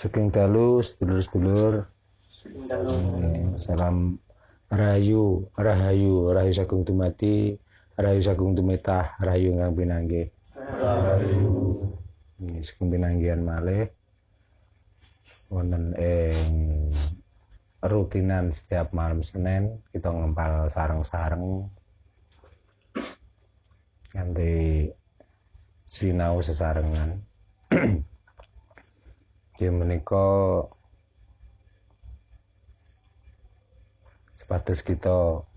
Saking dalu sedulur-sedulur. Salam rahayu sagung dumadi, rahayu sagung tumitah, rahayu ingkang pinanggih. Rahayu. Saking pinanggihan malih wonten ing rutinan setiap malam Senin kita ngempal sareng-sareng nganti sinau sesarengan. Ki menika sepatus kita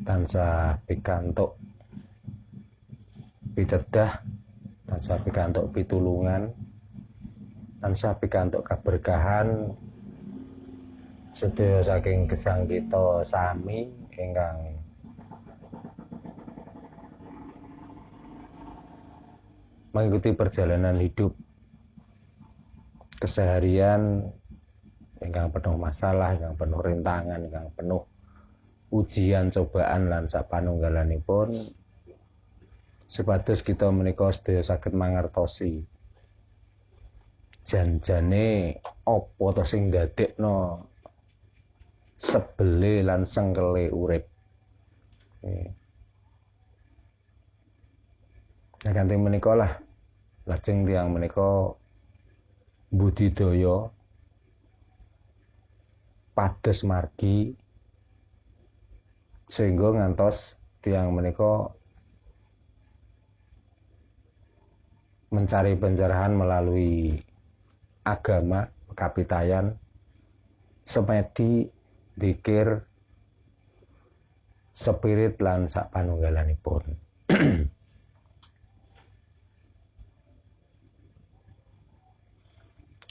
tansah pikantuk pitedah, tansah pikantuk pitulungan, tansah pikantuk kaberkahan sedaya saking gesang kita sami ingkang mengikuti perjalanan hidup keseharian ingkang penuh masalah, ingkang penuh rintangan, ingkang penuh ujian, cobaan lan sapanunggalanipun, supados kita menika sedaya saged mangertosi janjane apa to sing ndadekno sebele lan sengkele urip. Nah kanthi menika lah lajeng tiyang menika budidaya pados margi sehingga ngantos tiyang menika mencari pencerahan melalui agama, kapitayan, semedi, dzikir, spirit lan sapanunggalanipun.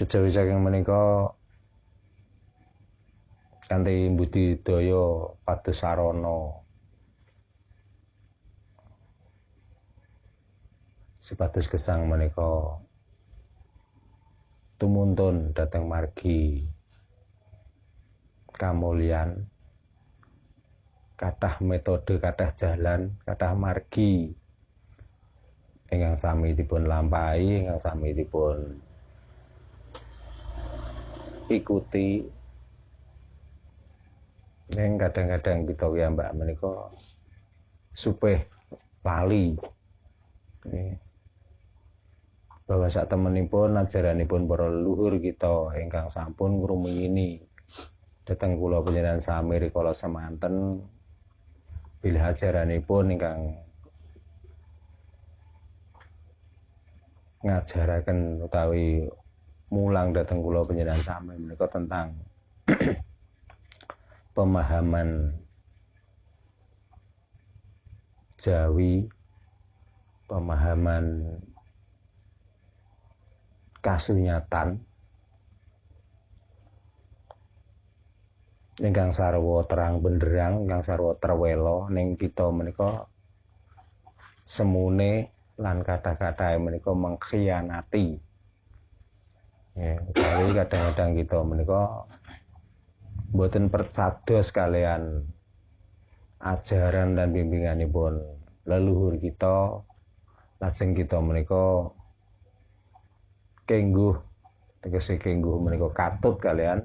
Kejawi saking menika kanthi budidaya pados sarana sepados gesang menika tumuntun dhateng margi kamulyan, kathah metode, kathah jalan, kathah margi ingkang sami dipun lampahi, ingkang sami dipun ikuti. Ning kadang-kadang kita mbak menika supih lali bahwa sak temenipun ajaranipun para leluhur kita ingkang sampun ngrumiyini dhateng kula panjenengan sami rikala semanten bilih ajaranipun ingkang ngajaraken utawi mulang dhateng kula panjenengan sami menika tentang pemahaman Jawi, pemahaman kasunyatan ingkang sarwa terang benderang, ingkang sarwa terwelo ning kita menika semune lan kata-kata menika mengkhianati. Utawi kadang-kadang kita menika mboten percados kalian ajaran dan bimbinganipun leluhur kita, lajeng kita menika kengguh, tegese kengguh menika katut kalian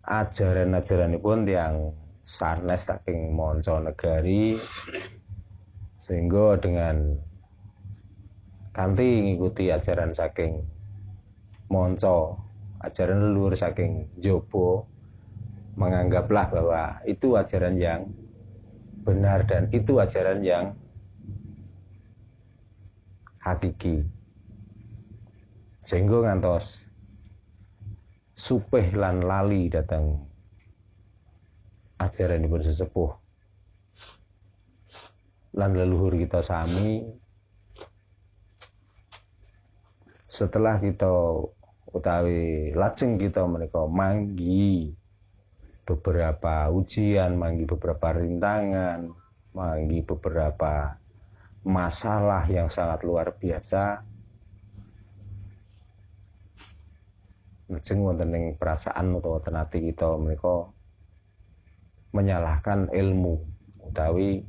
ajaran-ajaranipun tiyang sanes saking manca negari, sehingga dengan kanthi ngikuti ajaran saking manca, ajaran leluhur saking jaba, menganggaplah bahwa itu ajaran yang benar dan itu ajaran yang hakiki, sehingga ngantos supih lan lali datang ajaranipun sesepuh lan leluhur kita sami. Setelah kita utawi lajeng kita menika manggi beberapa ujian, manggi beberapa rintangan, manggi beberapa masalah yang sangat luar biasa, lajeng wonten ing perasaan utawa wonten ati kita menika menyalahkan ilmu utawi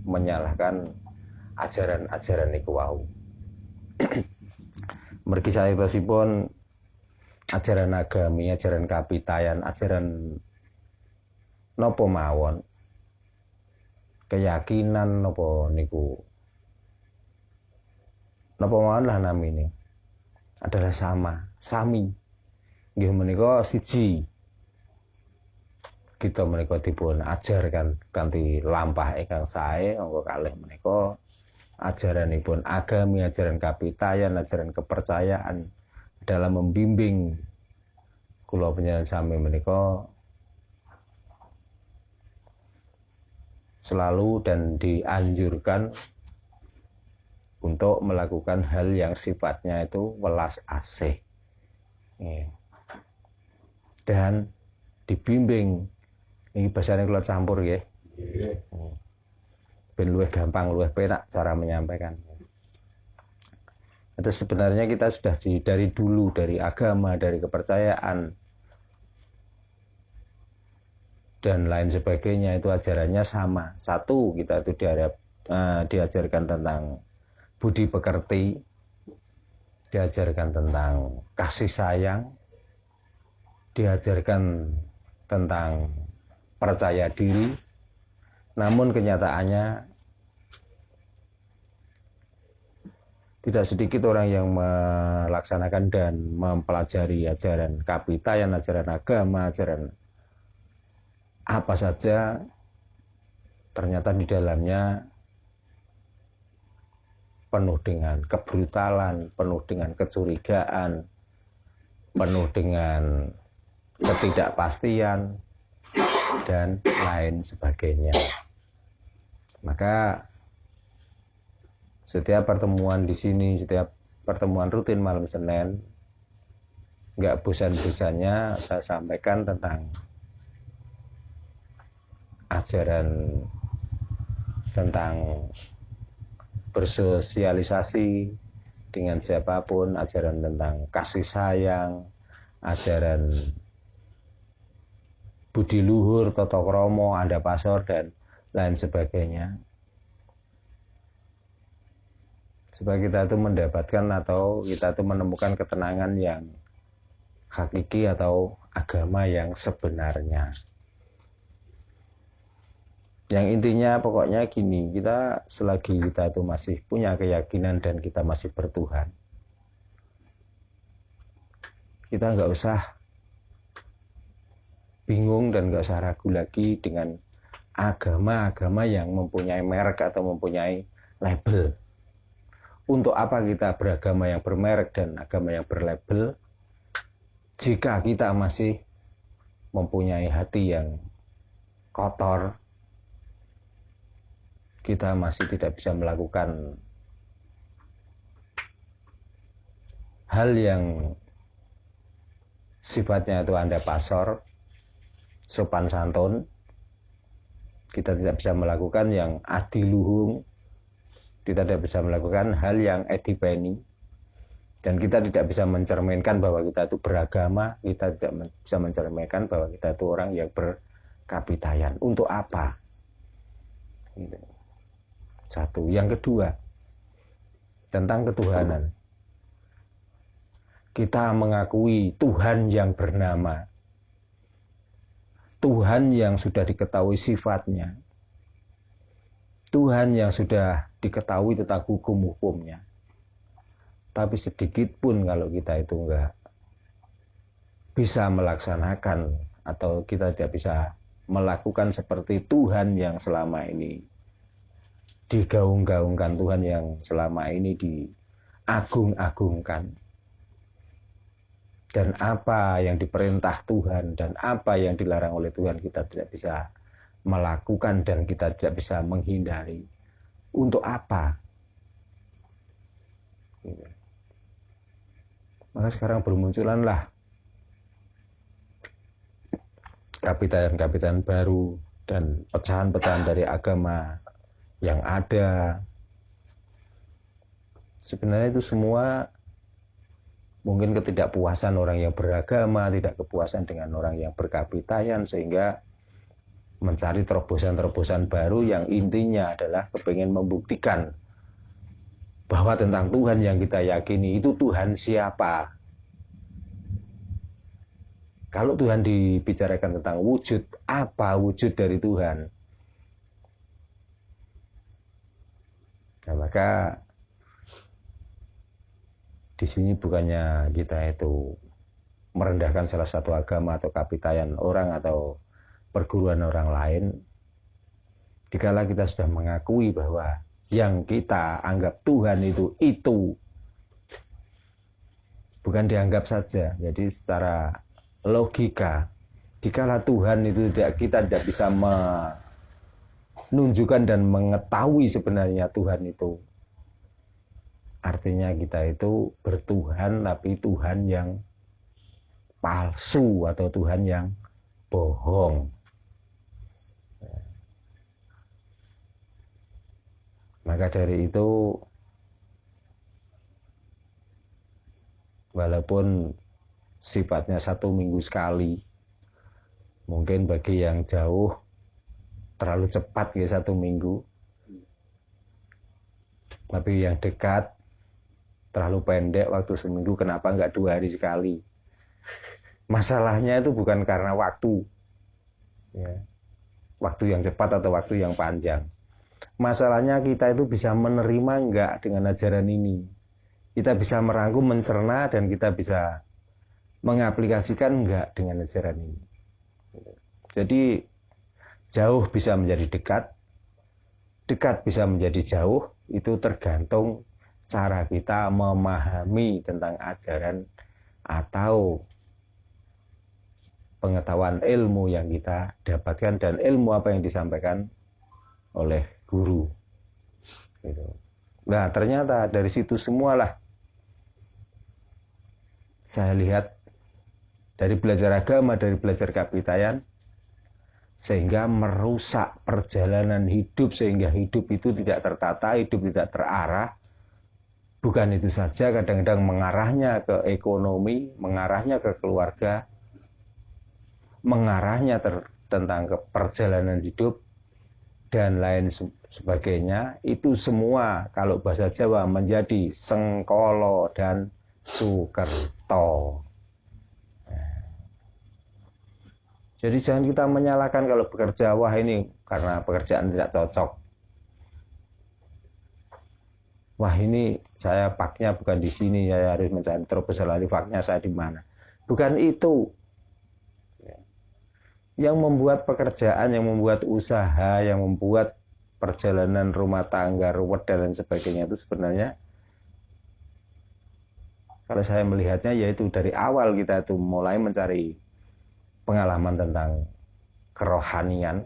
menyalahkan ajaran-ajaran niku wau. Mergi saektosipun ajaran agami, ajaran kapitayan, ajaran nopo mawon, keyakinan nopo niku, nopo mawon lah namine adalah sami. Nggih menika siji. Kita menika dipun ajarkan kanthi lampah ingkang sae, angka kalih menika ajaranipun agami, ajaran kapitayan, ajaran kepercayaan dalam membimbing kula panjenengan sami menika selalu dan dianjurkan untuk melakukan hal yang sifatnya itu welas asih. Dan dibimbing, ini bahasanya kalau campur ya, ben luwih gampang, luwih penak cara menyampaikan. Itu sebenarnya kita sudah dari dulu, dari agama, dari kepercayaan dan lain sebagainya, itu ajarannya sama. Satu, kita itu diajarkan tentang budi pekerti, diajarkan tentang kasih sayang, diajarkan tentang percaya diri, namun kenyataannya tidak sedikit orang yang melaksanakan dan mempelajari ajaran kapitayan, ajaran agama, ajaran apa saja, ternyata di dalamnya penuh dengan kebrutalan, penuh dengan kecurigaan, penuh dengan ketidakpastian dan lain sebagainya. Maka setiap pertemuan di sini, setiap pertemuan rutin malam Senin, nggak bosan-bosannya saya sampaikan tentang ajaran tentang bersosialisasi dengan siapapun, ajaran tentang kasih sayang, ajaran budi luhur, toto kromo, anda pasor, dan lain sebagainya. Supaya kita itu mendapatkan atau kita itu menemukan ketenangan yang hakiki atau agama yang sebenarnya. Yang intinya pokoknya gini, kita selagi kita itu masih punya keyakinan dan kita masih bertuhan, kita nggak usah bingung dan nggak usah ragu lagi dengan agama-agama yang mempunyai merek atau mempunyai label. Untuk apa kita beragama yang bermerek dan agama yang berlabel jika kita masih mempunyai hati yang kotor, kita masih tidak bisa melakukan hal yang sifatnya itu anda pasor, sopan santun, kita tidak bisa melakukan yang adiluhung, kita tidak bisa melakukan hal yang edipeni, dan kita tidak bisa mencerminkan bahwa kita itu beragama, kita tidak bisa mencerminkan bahwa kita itu orang yang berkapitayan. Untuk apa? Satu. Yang kedua, tentang ketuhanan. Kita mengakui Tuhan yang bernama, Tuhan yang sudah diketahui sifatnya, Tuhan yang sudah diketahui tentang hukum-hukumnya. Tapi sedikit pun kalau kita itu enggak bisa melaksanakan atau kita tidak bisa melakukan seperti Tuhan yang selama ini digaung-gaungkan, Tuhan yang selama ini diagung-agungkan, dan apa yang diperintah Tuhan dan apa yang dilarang oleh Tuhan kita tidak bisa melakukan dan kita tidak bisa menghindari. Untuk apa? Maka sekarang bermunculanlah kapitayan-kapitayan baru dan pecahan-pecahan dari agama yang ada. Sebenarnya itu semua mungkin ketidakpuasan orang yang beragama, tidak kepuasan dengan orang yang berkapitayan, sehingga mencari terobosan-terobosan baru yang intinya adalah kepingin membuktikan bahwa tentang Tuhan yang kita yakini itu Tuhan siapa. Kalau Tuhan dibicarakan tentang wujud, apa wujud dari Tuhan? Nah, maka di sini bukannya kita itu merendahkan salah satu agama atau kapitayan orang atau perguruan orang lain. Dikala kita sudah mengakui bahwa yang kita anggap Tuhan itu bukan dianggap saja. Jadi secara logika, dikala Tuhan itu kita tidak bisa menunjukkan dan mengetahui sebenarnya Tuhan itu, artinya kita itu bertuhan tapi Tuhan yang palsu atau Tuhan yang bohong. Maka dari itu, walaupun sifatnya 1 minggu sekali, mungkin bagi yang jauh terlalu cepat ya 1 minggu, tapi yang dekat terlalu pendek waktu seminggu, kenapa enggak 2 hari sekali? Masalahnya itu bukan karena waktu, ya, waktu yang cepat atau waktu yang panjang. Masalahnya kita itu bisa menerima enggak dengan ajaran ini. Kita bisa merangkum, mencerna, dan kita bisa mengaplikasikan enggak dengan ajaran ini. Jadi jauh bisa menjadi dekat, dekat bisa menjadi jauh, itu tergantung cara kita memahami tentang ajaran atau pengetahuan ilmu yang kita dapatkan dan ilmu apa yang disampaikan oleh guru. Gitu. Nah, ternyata dari situ semualah saya lihat dari belajar agama, dari belajar kapitayan, sehingga merusak perjalanan hidup, sehingga hidup itu tidak tertata, hidup tidak terarah. Bukan itu saja, kadang-kadang mengarahnya ke ekonomi, mengarahnya ke keluarga, mengarahnya tentang ke perjalanan hidup, dan lain sebagainya. Itu semua kalau bahasa Jawa menjadi sengkolo dan sukerto. Jadi jangan kita menyalahkan kalau bekerja, wah ini karena pekerjaan tidak cocok. Wah ini saya paknya bukan di sini, saya harus mencari terobosan lagi, paknya saya di mana. Bukan itu. Yang membuat pekerjaan, yang membuat usaha, yang membuat perjalanan rumah tangga, ruwet dan lain sebagainya itu sebenarnya, kalau saya melihatnya, yaitu dari awal kita itu mulai mencari pengalaman tentang kerohanian.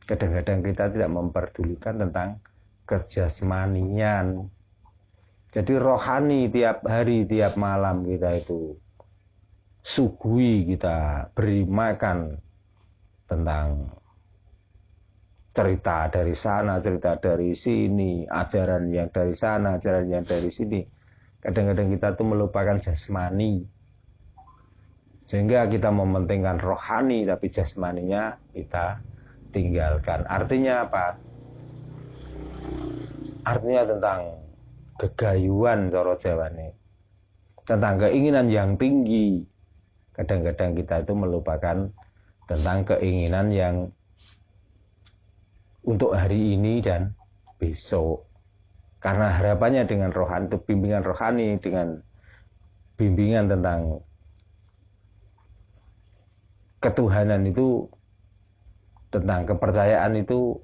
Kadang-kadang kita tidak memperdulikan tentang kejasmanian. Jadi rohani tiap hari, tiap malam kita itu suguhi, kita beri makan tentang cerita dari sana, cerita dari sini, ajaran yang dari sana, ajaran yang dari sini. Kadang-kadang kita tuh melupakan jasmani, sehingga kita mementingkan rohani tapi jasmaninya kita tinggalkan. Artinya apa? Artinya tentang gegayuan coro Jawa ini, tentang keinginan yang tinggi. Kadang-kadang kita itu melupakan tentang keinginan yang untuk hari ini dan besok. Karena harapannya dengan rohani itu, bimbingan rohani, dengan bimbingan tentang ketuhanan itu, tentang kepercayaan itu,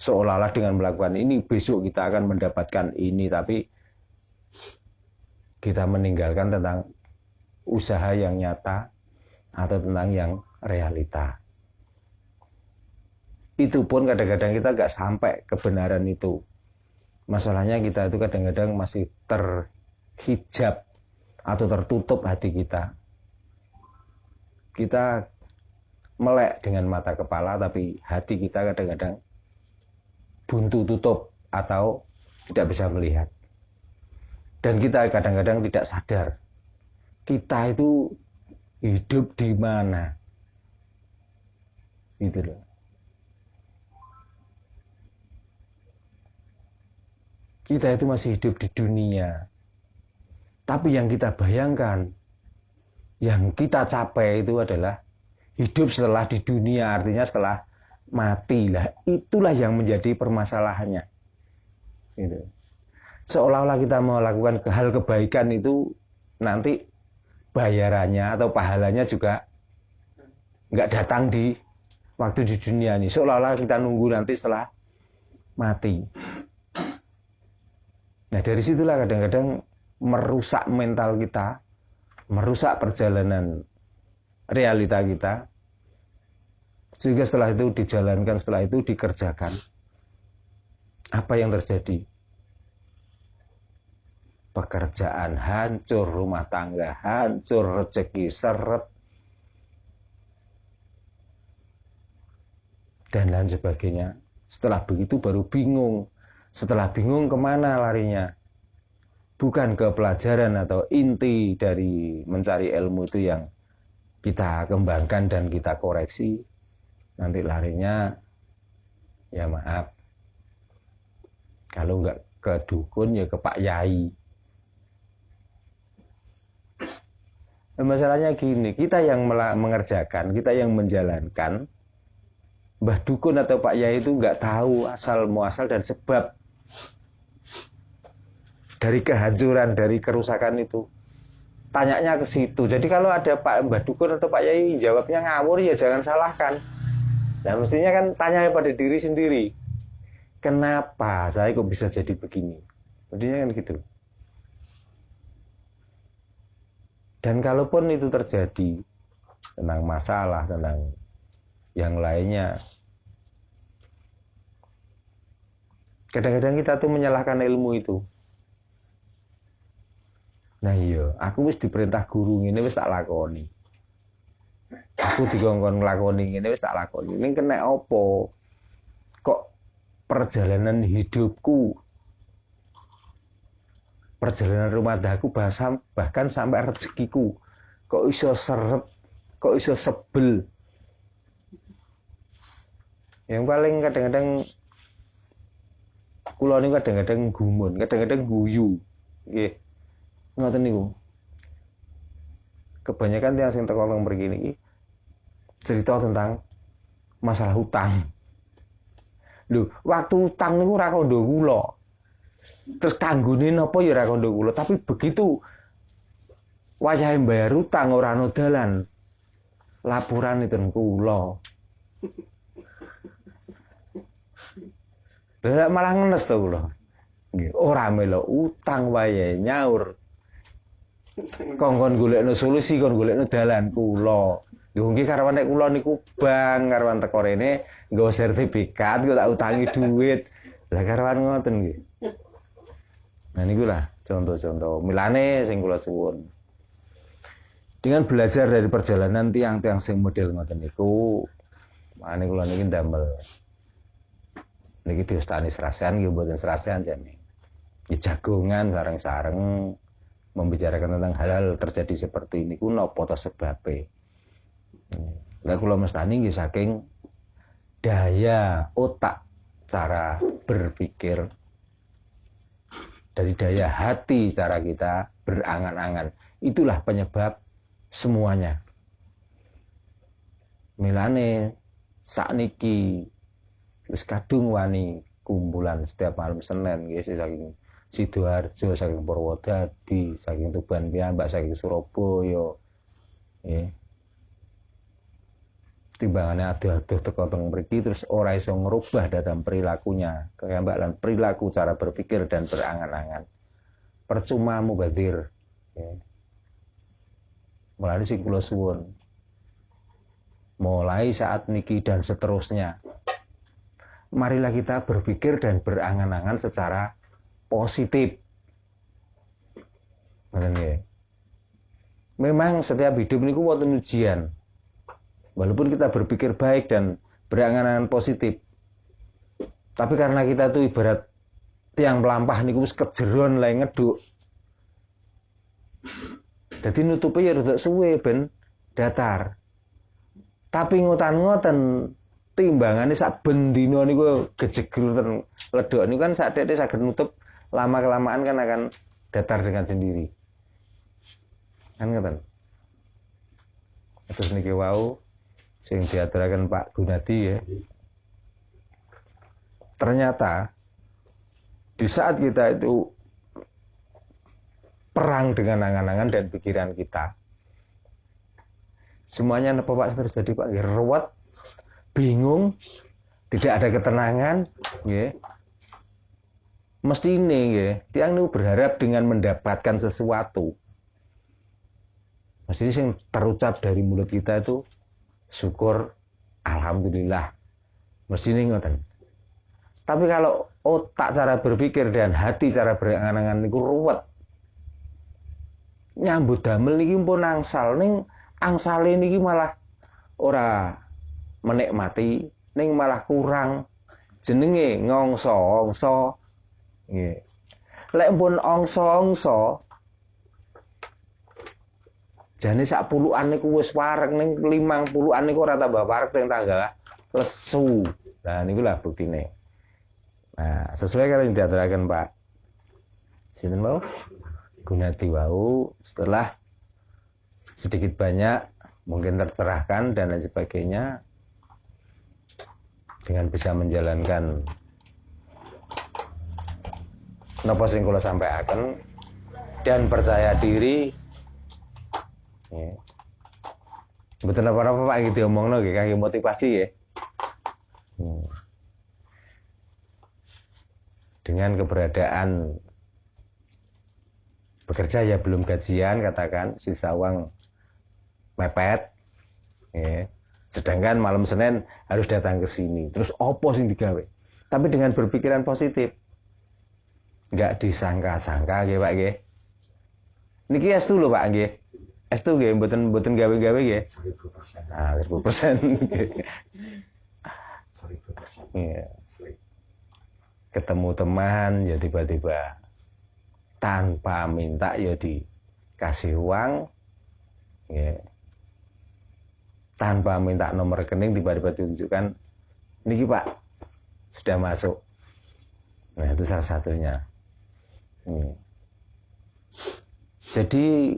seolah-olah dengan melakukan ini besok kita akan mendapatkan ini, tapi kita meninggalkan tentang usaha yang nyata atau tentang yang realita. Itu pun kadang-kadang kita nggak sampai kebenaran itu. Masalahnya kita itu kadang-kadang masih terhijab atau tertutup hati kita. Kita melek dengan mata kepala, tapi hati kita kadang-kadang buntu tutup atau tidak bisa melihat. Dan kita kadang-kadang tidak sadar kita itu hidup di mana. Gitu loh. Kita itu masih hidup di dunia. Tapi yang kita bayangkan yang kita capai itu adalah hidup setelah di dunia, artinya setelah mati lah. Itulah yang menjadi permasalahannya. Gitu. Seolah-olah kita melakukan hal kebaikan itu nanti bayarannya atau pahalanya juga nggak datang di waktu di dunia ini. Seolah-olah kita nunggu nanti setelah mati. Nah dari situlah kadang-kadang merusak mental kita, merusak perjalanan realita kita, sehingga setelah itu dijalankan, setelah itu dikerjakan. Apa yang terjadi? Pekerjaan hancur, rumah tangga hancur, rezeki seret, dan lain sebagainya. Setelah begitu baru bingung. Setelah bingung kemana larinya? Bukan ke pelajaran atau inti dari mencari ilmu itu yang kita kembangkan dan kita koreksi. Nanti larinya, ya maaf, kalau nggak ke dukun ya ke Pak Yai. Masalahnya gini, kita yang mengerjakan, kita yang menjalankan, Mbah Dukun atau Pak Yai itu nggak tahu asal muasal dan sebab dari kehancuran, dari kerusakan itu. Tanyanya ke situ. Jadi kalau ada Pak Mbah Dukun atau Pak Yai jawabnya ngawur, ya jangan salahkan. Nah mestinya kan tanya pada diri sendiri. Kenapa saya kok bisa jadi begini? Mestinya kan gitu. Dan kalaupun itu terjadi tentang masalah, tentang yang lainnya, kadang-kadang kita tuh menyalahkan ilmu itu. Nah iya, aku wis diperintah guru ini wis tak lakoni. Aku dikongkon nglakoni ini wis tak lakoni. Ini kena opo? Kok perjalanan hidupku, perjalanan rumah tanggaku, bahkan sampai rezekiku kok iso seret, kok iso sebel. Yang paling kadang-kadang kula niku kadang-kadang gumun, kadang-kadang guyu. Nggih. Ngoten niku. Kebanyakan tiyang sing teko teng mriki niki cerita tentang masalah hutang. Lho, waktu hutang niku ora kandha kula. Terus kanggone napa ya ora kandha kula, tapi begitu wayahe mbayar hutang ora ana dalan. Laporan itu kula. Lah malah ngenes to kula. Nggih, ora melo utang wae nyaur. Kongkon golekno solusi, kon golekno dalan kula. Lho nggih karwan nek kula niku bang karwan teko rene nggawa sertifikat kok tak utangi duit. Lah karwan ngoten nggih. Nah niku lah contoh-contoh. Milane sing kula suwun. Dengan belajar dari perjalanan tiang-tiang sing model ngoten niku, mane kula niki ndamel niki diustani serasean nggih mboten serasean jane. Nggih jagongan sareng-sareng membicarakan tentang hal-hal terjadi seperti ini ku napa to sebabe. Lah kula mestani nggih saking daya otak, cara berpikir, dari daya hati cara kita berangan-angan. Itulah penyebab semuanya. Milane sakniki wis kadung wani kumpulan setiap malam Senin nggih saking Sidoarjo, saking Purwodadi, saking Tuban piyambak, saking Surabaya. Nggih. Timbangane aduh-aduh teko teng mriki terus ora iso ngerubah dalam perilakunya, kayambakan perilaku, cara berpikir dan berangan-angan. Percuma mubadzir. Nggih. Mulane sing kula suwun, mulai saat niki dan seterusnya, marilah kita berpikir dan berangan-angan secara positif. Memang setiap hidup niku wonten ujian. Walaupun kita berpikir baik dan berangan-angan positif, tapi karena kita tuh ibarat tiang pelampah niku wis kejeron lae ngeduk. Dadi nutupe ya rada suwe ben datar. Tapi ngoten-ngoten timbangane sak bendina niku gejegrur ten ledok niku kan sakdene saged nutup, lama kelamaan kan akan datar dengan sendiri. Kan ngoten. kados niki wau sing diaturaken Pak Gunadi ya. Ternyata di saat kita itu perang dengan angan-angan dan pikiran kita, semuanya apa Pak terjadi Pak? Ruwet, bingung, tidak ada ketenangan, ya. Mesti ini, ya. Tiang niku berharap dengan mendapatkan sesuatu. Mesti ini yang terucap dari mulut kita itu syukur, alhamdulillah. Mesti ini ngoten. Tapi kalau otak cara berpikir dan hati cara berangan-angan niku ruwet. Nyambut damel niki pun angsal ning angsale niki malah ora menikmati, ning malah kurang. Jenenge ngongso-ongso. Nggih. Lek pun ongso-ongso jane sak puluhan niku wis wareg ning 50-an niku ora tambah wareg teng tangga lesu. Nah niku lah buktine. Nah, sesuai karo yang diaturaken Pak sinten mau Gunadi wau, setelah sedikit banyak mungkin tercerahkan dan lain sebagainya dengan bisa menjalankan napa sing kula sampaikan dan percaya diri. Ya. Betul apa-apa Pak gitu omongno nggih kangge motivasi ya. Dengan keberadaan bekerja ya belum gajian katakan sisa uang mepet ya. Sedangkan malam Senin harus datang ke sini terus opo sing digawe tapi dengan berpikiran positif nggak disangka-sangka nggih Pak nggih niki estu lho Pak nggih estu nggih mboten gawe-gawe nggih 1000%. Ah 1000%. Iya. Ketemu teman ya tiba-tiba tanpa minta ya dikasih uang ya. Tanpa minta nomor rekening tiba-tiba ditunjukkan niki Pak sudah masuk. Nah itu salah satunya. Jadi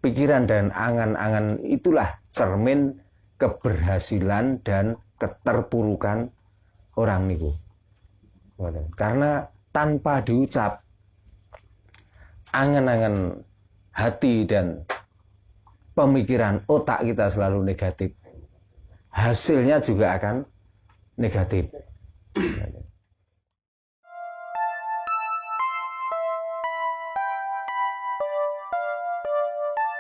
pikiran dan angan-angan itulah cermin keberhasilan dan keterpurukan orang niku. Karena tanpa diucap angan-angan hati dan pemikiran otak kita selalu negatif, hasilnya juga akan negatif.